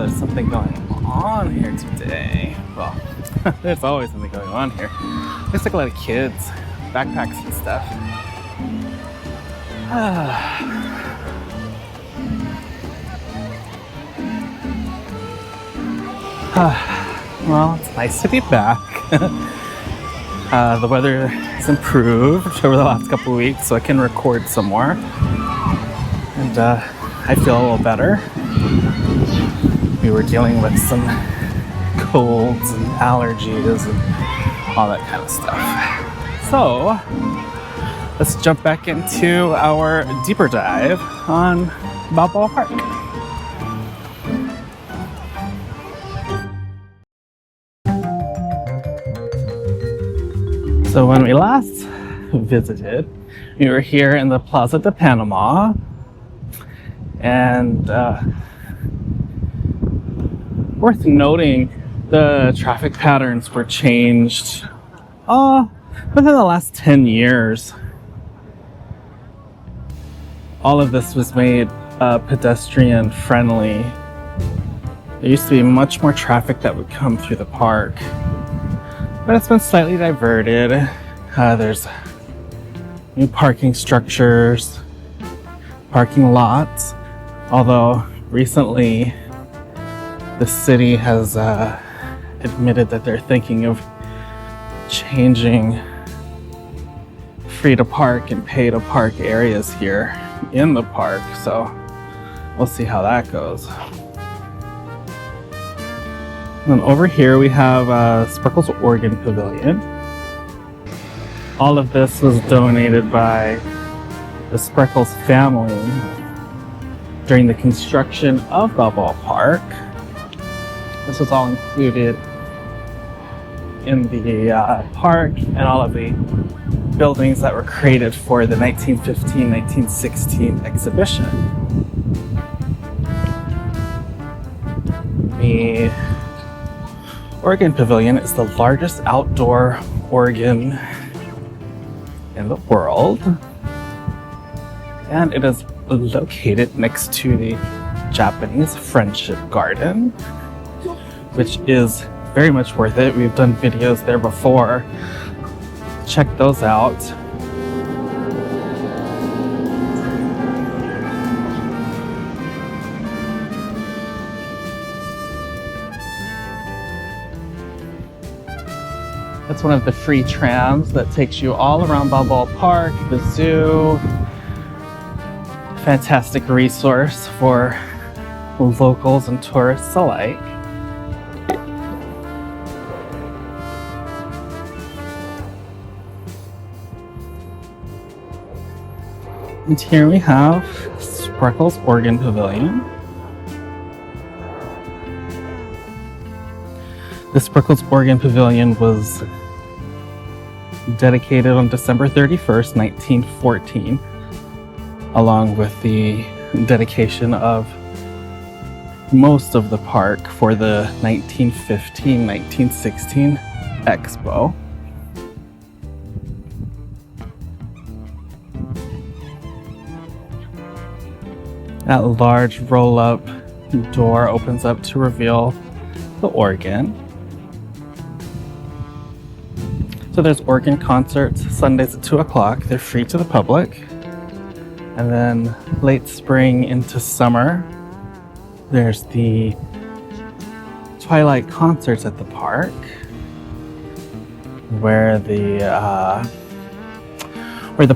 there's something going on here today. Well, there's always something going on here. There's like a lot of kids, backpacks and stuff. Well, it's nice to be back. The weather has improved over the last couple of weeks, so I can record some more. And I feel a little better. We were dealing with some colds and allergies and all that kind of stuff. So, let's jump back into our deeper dive on Balboa Park. So when we last visited, we were here in the Plaza de Panama, and worth noting, the traffic patterns were changed within the last 10 years. All of this was made pedestrian friendly. There used to be much more traffic that would come through the park, but it's been slightly diverted. There's new parking structures, parking lots, although recently the city has admitted that they're thinking of changing free to park and pay to park areas here in the park, so we'll see how that goes. And over here we have Spreckels Organ Pavilion. All of this was donated by the Spreckels family during the construction of Balboa Park. This was all included in the park and all of the buildings that were created for the 1915-1916 exhibition. The Organ Pavilion is the largest outdoor organ in the world, and it is located next to the Japanese Friendship Garden, which is very much worth it. We've done videos there before. Check those out. That's one of the free trams that takes you all around Balboa Park, the zoo. Fantastic resource for locals and tourists alike. And here we have Spreckels Organ Pavilion. The Spreckels Organ Pavilion was dedicated on December 31st, 1914, along with the dedication of most of the park for the 1915-1916 Expo. That large roll-up door opens up to reveal the organ. So there's organ concerts Sundays at 2 o'clock. They're free to the public. And then late spring into summer, there's the twilight concerts at the park, where the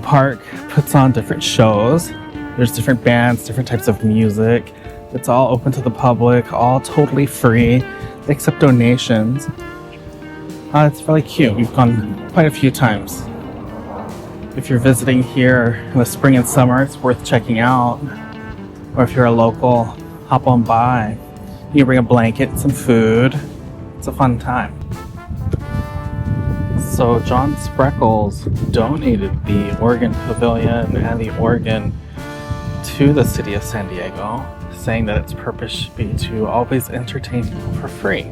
park puts on different shows. There's different bands, different types of music. It's all open to the public, all totally free. They accept donations. It's really cute. We've gone quite a few times. If you're visiting here in the spring and summer, it's worth checking out. Or if you're a local, hop on by. You can bring a blanket, some food. It's a fun time. So John Spreckels donated the organ pavilion and the organ to the city of San Diego, saying that its purpose should be to always entertain people for free.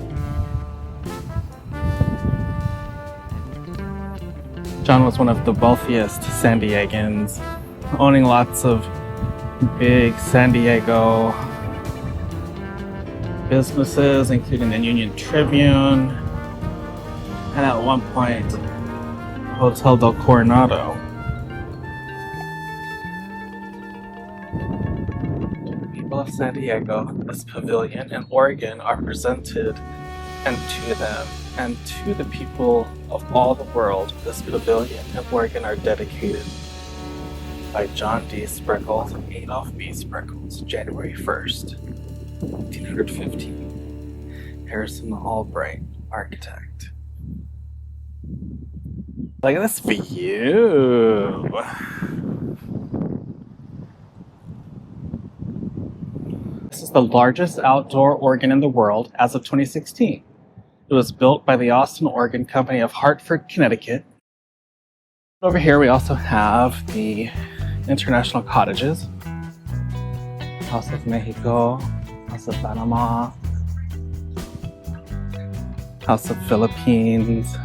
John was one of the wealthiest San Diegans, owning lots of big San Diego businesses, including the Union Tribune, and at one point, Hotel del Coronado. People of San Diego, this pavilion and Oregon are presented, and to them, and to the people of all the world, this pavilion and Oregon are dedicated by John D. Spreckels and Adolph B. Spreckels, January 1st, 1915. Harrison Albright, architect. Look at this view. This is the largest outdoor organ in the world as of 2016. It was built by the Austin Organ Company of Hartford, Connecticut. Over here we also have the international cottages. House of Mexico, House of Panama, House of Philippines.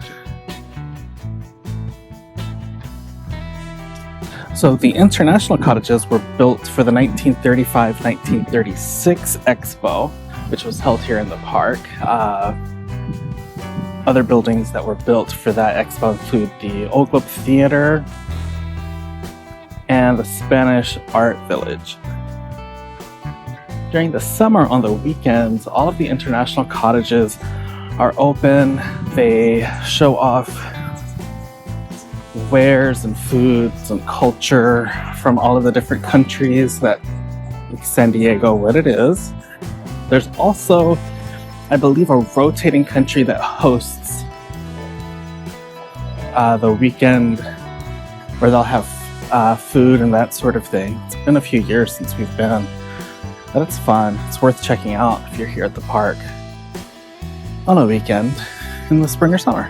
So the international cottages were built for the 1935-1936 Expo, which was held here in the park. Other buildings that were built for that expo include the Old Globe Theater and the Spanish Art Village. During the summer on the weekends, all of the international cottages are open. They show off wares and foods and culture from all of the different countries that make San Diego what it is. There's also, I believe, a rotating country that hosts the weekend where they'll have food and that sort of thing. It's been a few years since we've been, but it's fun. It's worth checking out if you're here at the park on a weekend in the spring or summer.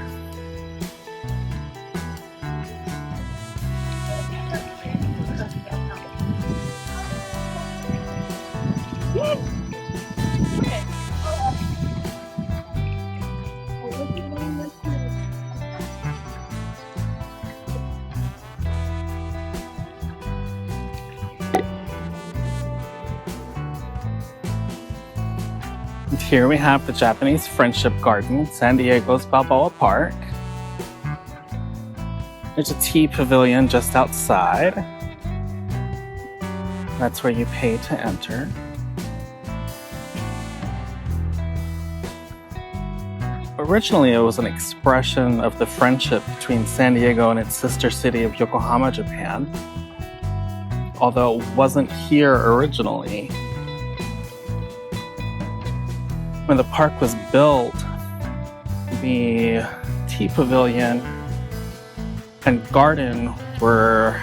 And here we have the Japanese Friendship Garden, San Diego's Balboa Park. There's a tea pavilion just outside. That's where you pay to enter. Originally, it was an expression of the friendship between San Diego and its sister city of Yokohama, Japan. Although it wasn't here originally. When the park was built, the tea pavilion and garden were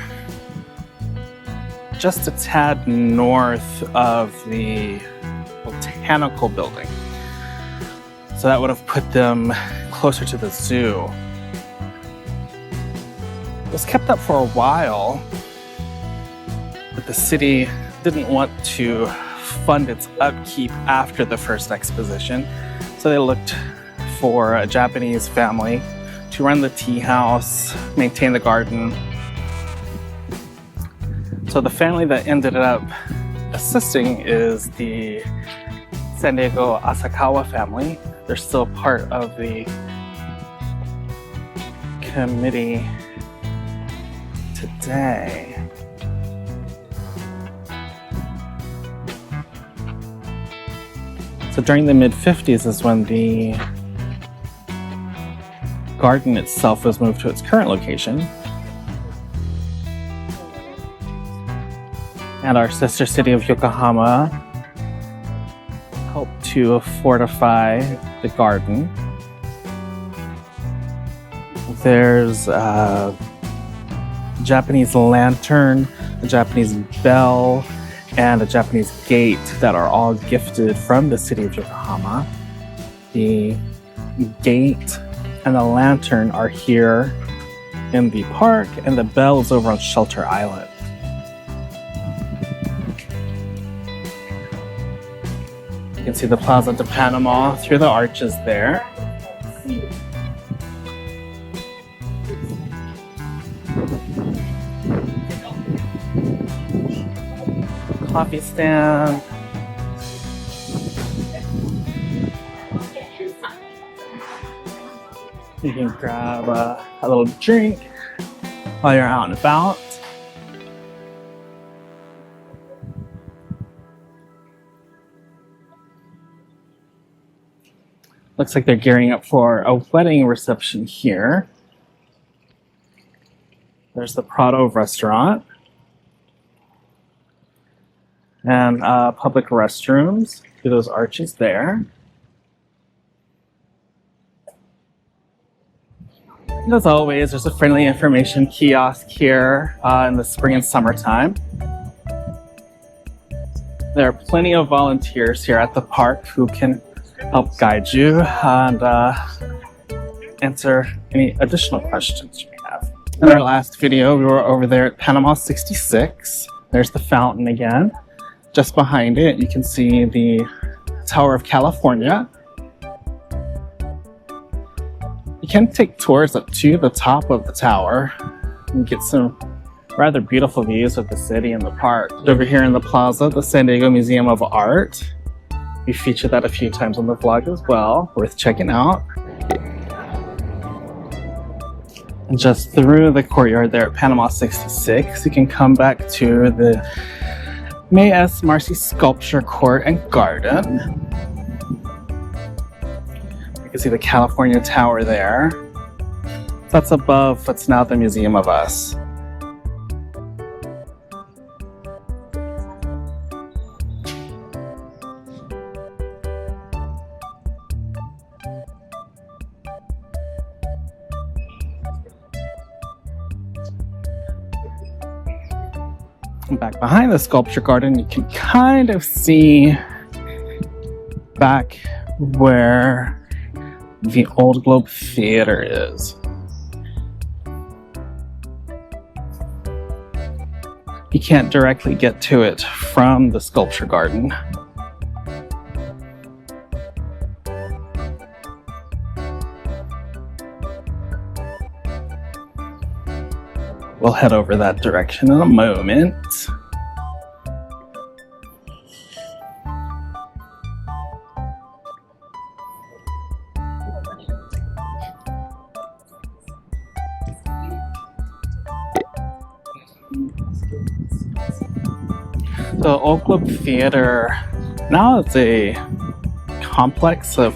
just a tad north of the Botanical Building. So that would have put them closer to the zoo. It was kept up for a while, but the city didn't want to fund its upkeep after the first exposition, so they looked for a Japanese family to run the tea house, maintain the garden. So the family that ended up assisting is the San Diego Asakawa family. They're still part of the committee today. So during the mid-50s is when the garden itself was moved to its current location. And our sister city of Yokohama helped to fortify the garden. There's a Japanese lantern, a Japanese bell, and a Japanese gate that are all gifted from the city of Yokohama. The gate and the lantern are here in the park, and the bell is over on Shelter Island. You can see the Plaza de Panama through the arches there. Coffee stand. You can grab a little drink while you're out and about. Looks like they're gearing up for a wedding reception here. There's the Prado restaurant. And public restrooms through those arches there. And as always, there's a friendly information kiosk here in the spring and summertime. There are plenty of volunteers here at the park who can help guide you and answer any additional questions you may have. In our last video, we were over there at Panama 66. There's the fountain again. Just behind it, you can see the Tower of California. You can take tours up to the top of the tower and get some rather beautiful views of the city and the park. Over here in the plaza, the San Diego Museum of Art. We featured that a few times on the vlog as well, worth checking out. And just through the courtyard there at Panama 66, you can come back to the May S. Marcy Sculpture Court and Garden. You can see the California Tower there. That's above what's now the Museum of Us. And back behind the sculpture garden, you can kind of see back where the Old Globe Theater is. You can't directly get to it from the sculpture garden. We'll head over that direction in a moment. The Old Globe Theater, now it's a complex of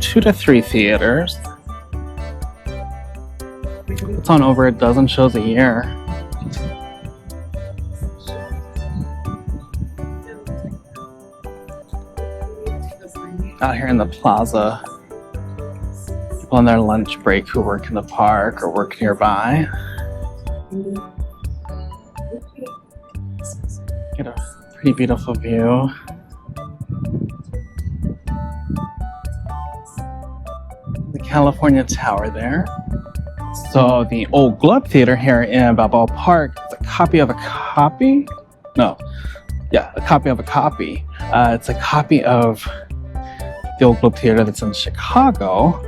2 to 3 theaters. It's on over a dozen shows a year. Out here in the plaza, people on their lunch break who work in the park or work nearby. Get a pretty beautiful view. The California Tower there. So the Old Globe Theater here in Balboa Park is a copy of a copy? No. Yeah, a copy of a copy. It's a copy of the Old Globe Theater that's in Chicago.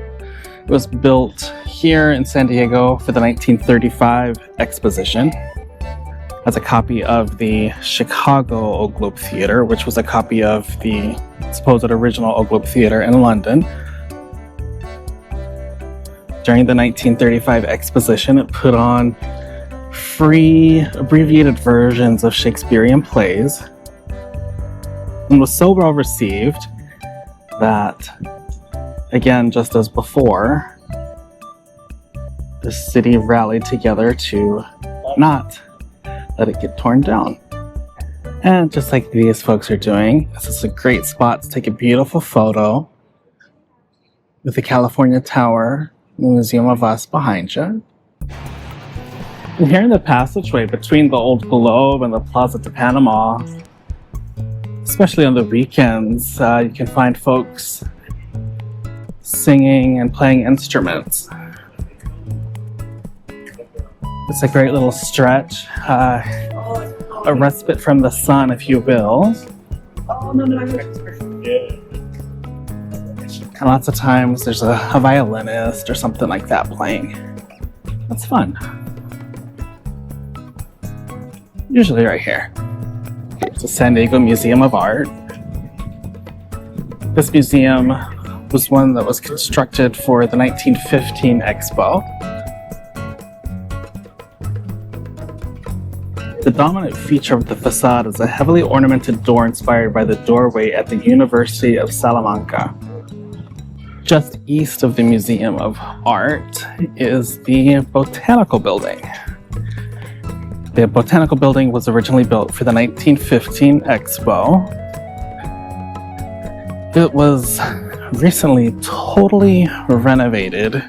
It was built here in San Diego for the 1935 exposition. As a copy of the Chicago Old Globe Theater, which was a copy of the supposed original Old Globe Theater in London. During the 1935 exposition, it put on free abbreviated versions of Shakespearean plays and was so well received that, again, just as before, the city rallied together to not let it get torn down. And just like these folks are doing, this is a great spot to take a beautiful photo with the California Tower, the Museum of Us behind you. And here in the passageway between the Old Globe and the Plaza de Panama, especially on the weekends, you can find folks singing and playing instruments. It's a great little stretch, a respite from the sun, if you will. And lots of times there's a violinist or something like that playing. That's fun. Usually right here. It's the San Diego Museum of Art. This museum was one that was constructed for the 1915 Expo. The dominant feature of the facade is a heavily ornamented door inspired by the doorway at the University of Salamanca. Just east of the Museum of Art is the Botanical Building. The Botanical Building was originally built for the 1915 Expo. It was recently totally renovated,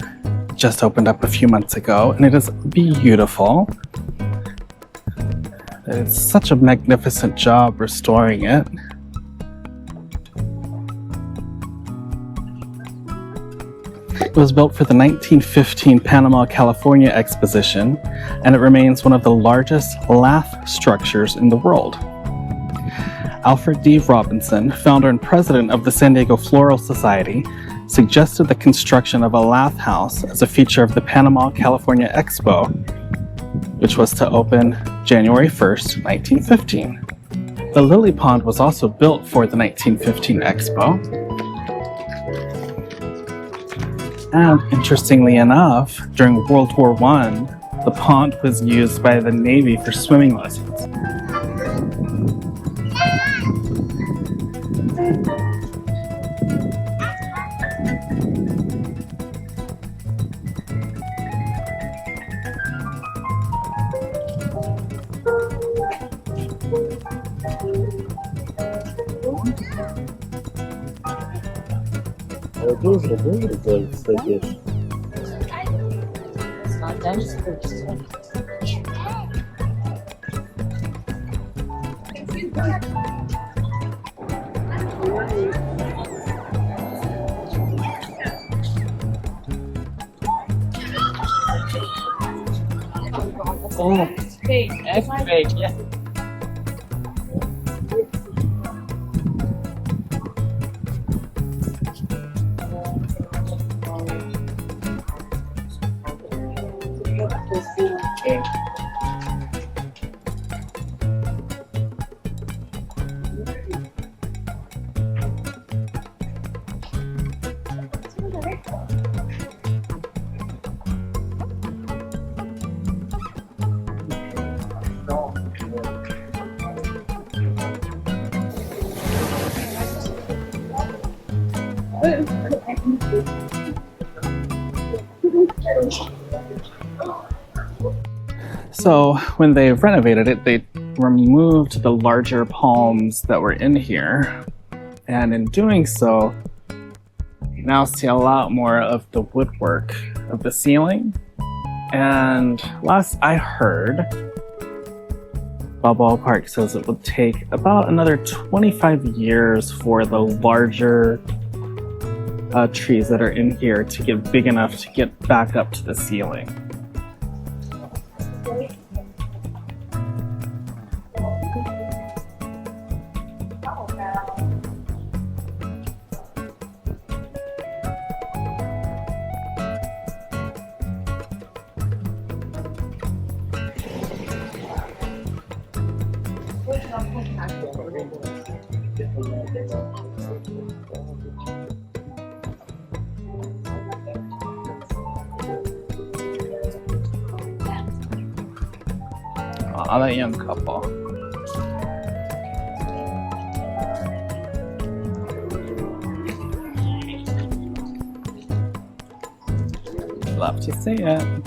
just opened up a few months ago, and it is beautiful. It's such a magnificent job restoring it. It was built for the 1915 Panama, California Exposition, and it remains one of the largest lath structures in the world. Alfred D. Robinson, founder and president of the San Diego Floral Society, suggested the construction of a lath house as a feature of the Panama, California Expo, which was to open January 1st, 1915. The Lily Pond was also built for the 1915 Expo. And interestingly enough, during World War I, the pond was used by the Navy for swimming lessons. Дуже сидиш. Oh, echt fake, yeah. So when they renovated it, they removed the larger palms that were in here. And in doing so, you now see a lot more of the woodwork of the ceiling. And last I heard, Balboa Park says it would take about another 25 years for the larger trees that are in here to get big enough to get back up to the ceiling. Aw, that young couple. Love to see it.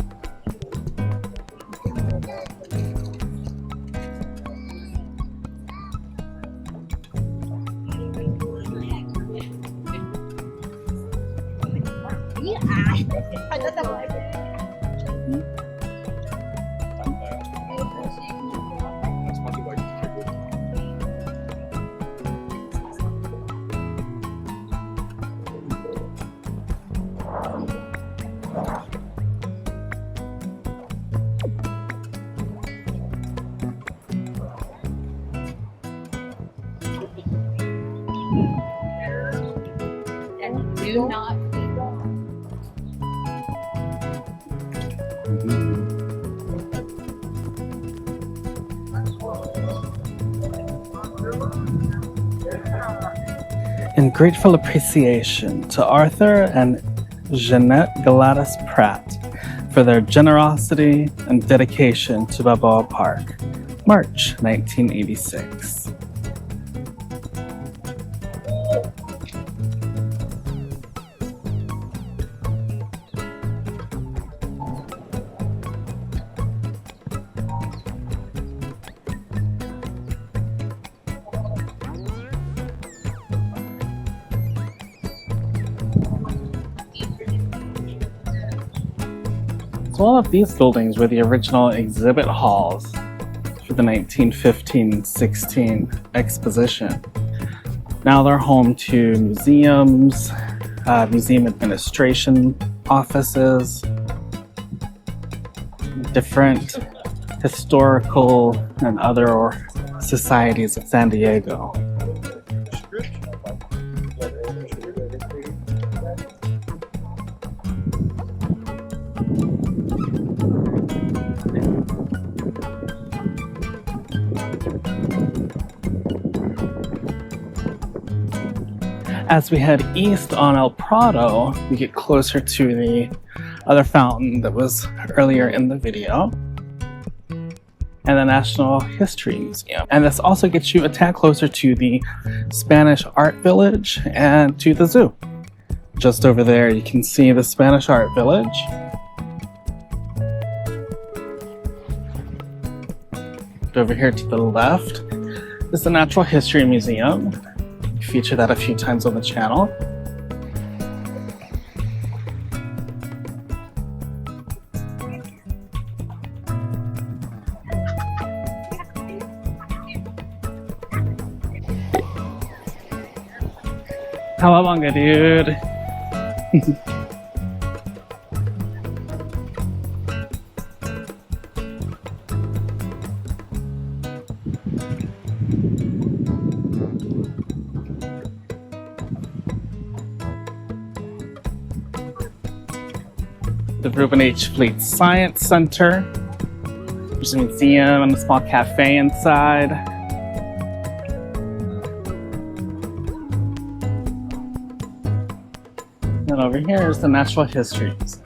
Do not In grateful appreciation to Arthur and Jeanette Gladys Pratt for their generosity and dedication to Balboa Park, March 1986. So all of these buildings were the original exhibit halls for the 1915-16 exposition. Now they're home to museums, museum administration offices, different historical and other societies of San Diego. As we head east on El Prado, we get closer to the other fountain that was earlier in the video, and the National History Museum. And this also gets you a tad closer to the Spanish Art Village and to the zoo. Just over there, you can see the Spanish Art Village. Over here to the left is the Natural History Museum. We feature that a few times on the channel. Cowabunga, dude. The Reuben H. Fleet Science Center. There's a museum and a small cafe inside. And over here is the Natural History Museum.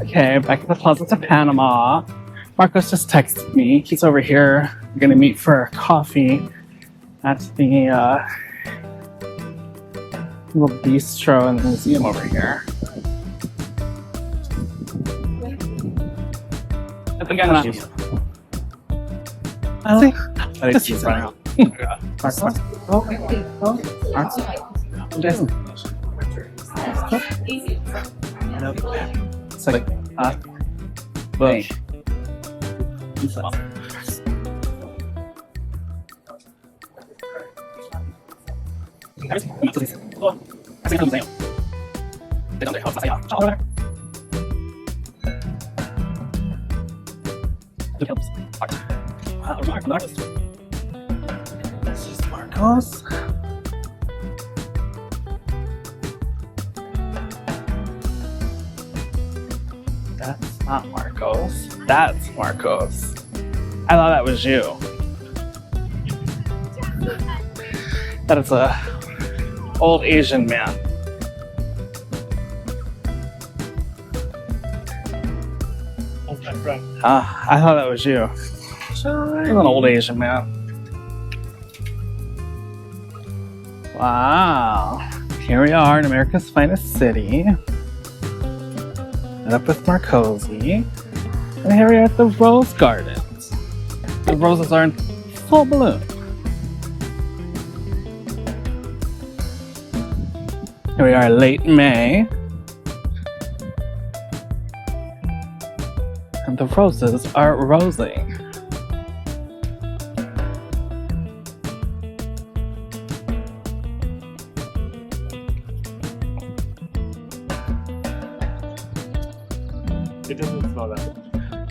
Okay, back at the Plaza de Panama. Marcos just texted me. He's over here. We're gonna meet for coffee at the little bistro in the museum over here. It's like, look. This is Marcos. That's not Marcos. That's Marcos. I thought that was you. That is a old Asian man. I thought that was you. He's an old Asian man. Wow. Here we are in America's finest city. Up with Marcosi. And here we are at the Rose Gardens. The roses are in full bloom. Here we are late May. And the roses are rosing. It doesn't smell that.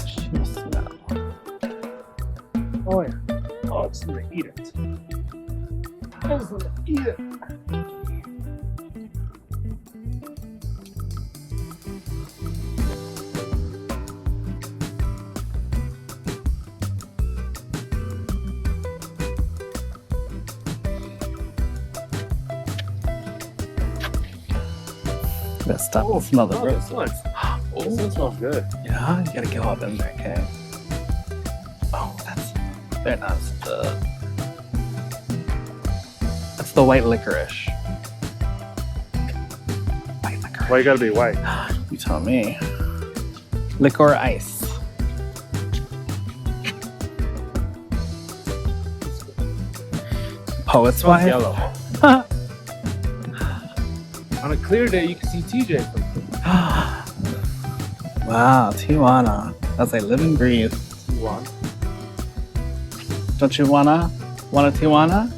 She smell. Oh yeah. Oh, it's gonna eat it. It's gonna eat it. Let's stop and smell the rose. This one. This one smells good. Yeah, you gotta get all in there, okay? Oh, that's very nice. That's the white licorice. White licorice. Why you gotta be white? You tell me. Liquor ice. Poet's Smells wife. yellow. On a clear day, you can see TJ from Wow, Tijuana. As I live and breathe. Tijuana. Don't you wanna? Want a Tijuana?